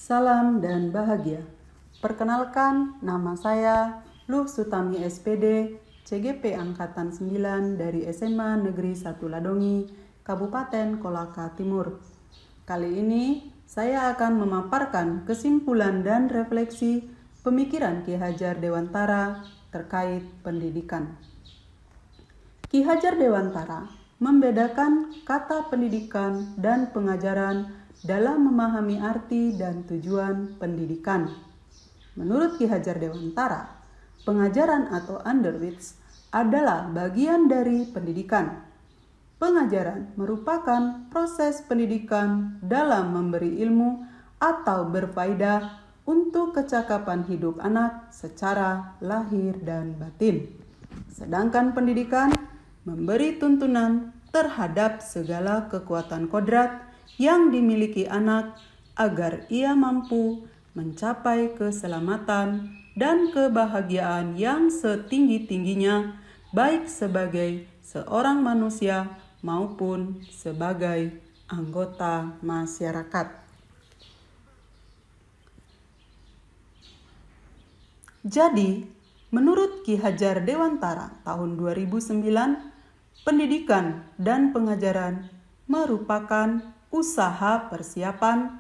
Salam dan bahagia. Perkenalkan, nama saya Luh Sutami SPD, CGP Angkatan 9 dari SMA Negeri 1 Ladongi, Kabupaten Kolaka Timur. Kali ini saya akan memaparkan kesimpulan dan refleksi pemikiran Ki Hajar Dewantara terkait pendidikan. Ki Hajar Dewantara membedakan kata pendidikan dan pengajaran dalam memahami arti dan tujuan pendidikan. Menurut Ki Hajar Dewantara, pengajaran atau underwits adalah bagian dari pendidikan. Pengajaran merupakan proses pendidikan dalam memberi ilmu atau berfaedah untuk kecakapan hidup anak secara lahir dan batin. Sedangkan pendidikan memberi tuntunan terhadap segala kekuatan kodrat yang dimiliki anak agar ia mampu mencapai keselamatan dan kebahagiaan yang setinggi-tingginya, baik sebagai seorang manusia maupun sebagai anggota masyarakat. Jadi, menurut Ki Hajar Dewantara tahun 2009, pendidikan dan pengajaran merupakan usaha persiapan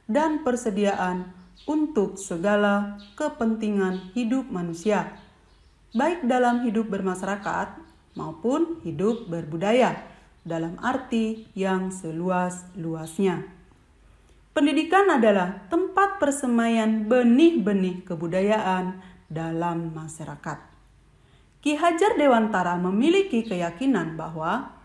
dan persediaan untuk segala kepentingan hidup manusia, baik dalam hidup bermasyarakat maupun hidup berbudaya, dalam arti yang seluas-luasnya. Pendidikan adalah tempat persemaian benih-benih kebudayaan dalam masyarakat. Ki Hajar Dewantara memiliki keyakinan bahwa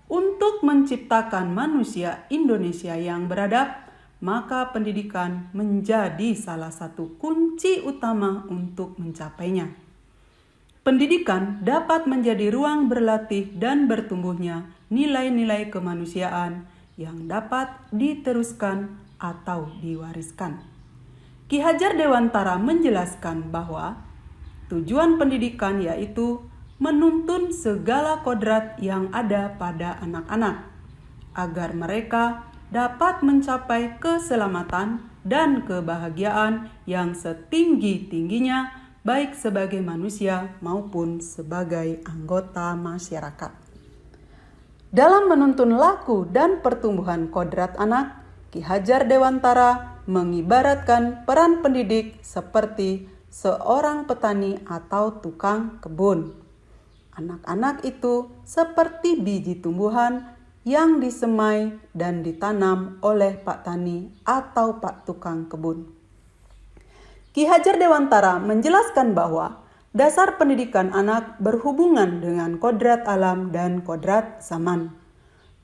untuk menciptakan manusia Indonesia yang beradab, maka pendidikan menjadi salah satu kunci utama untuk mencapainya. Pendidikan dapat menjadi ruang berlatih dan bertumbuhnya nilai-nilai kemanusiaan yang dapat diteruskan atau diwariskan. Ki Hajar Dewantara menjelaskan bahwa tujuan pendidikan yaitu menuntun segala kodrat yang ada pada anak-anak, agar mereka dapat mencapai keselamatan dan kebahagiaan yang setinggi-tingginya, baik sebagai manusia maupun sebagai anggota masyarakat. Dalam menuntun laku dan pertumbuhan kodrat anak, Ki Hajar Dewantara mengibaratkan peran pendidik seperti seorang petani atau tukang kebun. Anak-anak itu seperti biji tumbuhan yang disemai dan ditanam oleh Pak Tani atau Pak Tukang Kebun. Ki Hajar Dewantara menjelaskan bahwa dasar pendidikan anak berhubungan dengan kodrat alam dan kodrat zaman.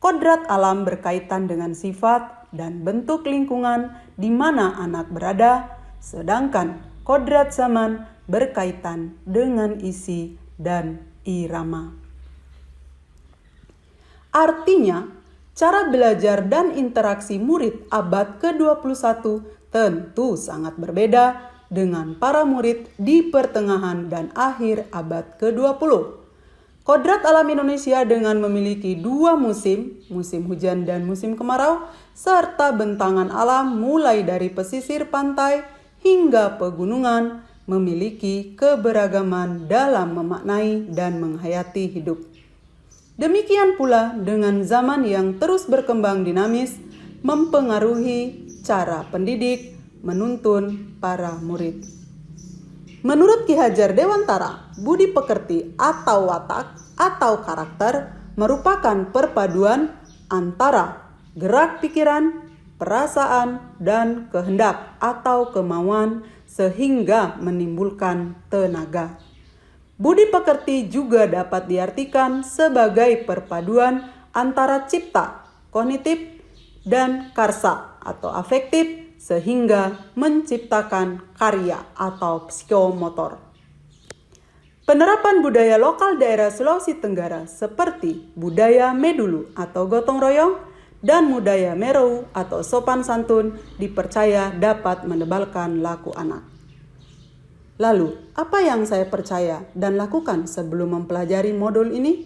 Kodrat alam berkaitan dengan sifat dan bentuk lingkungan di mana anak berada, sedangkan kodrat zaman berkaitan dengan isi dan irama. Artinya, cara belajar dan interaksi murid abad ke-21 tentu sangat berbeda dengan para murid di pertengahan dan akhir abad ke-20. Kodrat alam Indonesia dengan memiliki dua musim hujan dan musim kemarau, serta bentangan alam mulai dari pesisir pantai hingga pegunungan, memiliki keberagaman dalam memaknai dan menghayati hidup. Demikian pula dengan zaman yang terus berkembang dinamis, mempengaruhi cara pendidik menuntun para murid. Menurut Ki Hajar Dewantara, budi pekerti atau watak atau karakter merupakan perpaduan antara gerak pikiran, perasaan, dan kehendak atau kemauan sehingga menimbulkan tenaga. Budi pekerti juga dapat diartikan sebagai perpaduan antara cipta, kognitif, dan karsa atau afektif sehingga menciptakan karya atau psikomotor. Penerapan budaya lokal daerah Sulawesi Tenggara seperti budaya Medulu atau gotong royong dan budaya Merau atau sopan santun dipercaya dapat menebalkan laku anak. Lalu, apa yang saya percaya dan lakukan sebelum mempelajari modul ini?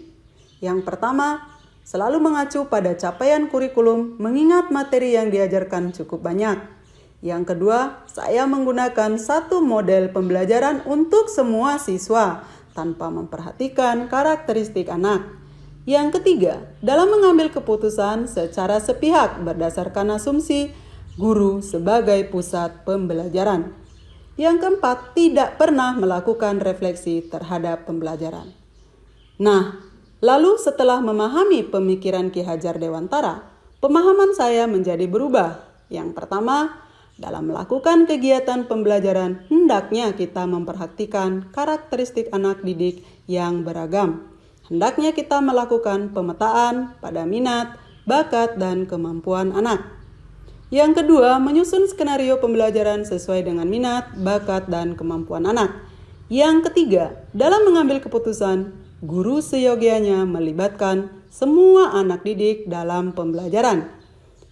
Yang pertama, selalu mengacu pada capaian kurikulum mengingat materi yang diajarkan cukup banyak. Yang kedua, saya menggunakan satu model pembelajaran untuk semua siswa tanpa memperhatikan karakteristik anak. Yang ketiga, dalam mengambil keputusan secara sepihak berdasarkan asumsi guru sebagai pusat pembelajaran. Yang keempat, tidak pernah melakukan refleksi terhadap pembelajaran. Nah, lalu setelah memahami pemikiran Ki Hajar Dewantara, pemahaman saya menjadi berubah. Yang pertama, dalam melakukan kegiatan pembelajaran, hendaknya kita memperhatikan karakteristik anak didik yang beragam. Hendaknya kita melakukan pemetaan pada minat, bakat, dan kemampuan anak. Yang kedua, menyusun skenario pembelajaran sesuai dengan minat, bakat, dan kemampuan anak. Yang ketiga, dalam mengambil keputusan, guru seyogianya melibatkan semua anak didik dalam pembelajaran.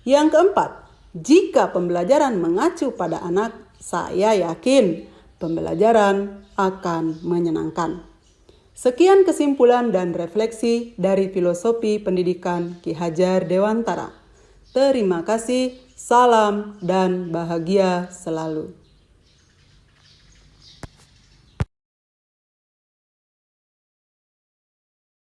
Yang keempat, jika pembelajaran mengacu pada anak, saya yakin pembelajaran akan menyenangkan. Sekian kesimpulan dan refleksi dari filosofi pendidikan Ki Hajar Dewantara. Terima kasih, salam dan bahagia selalu.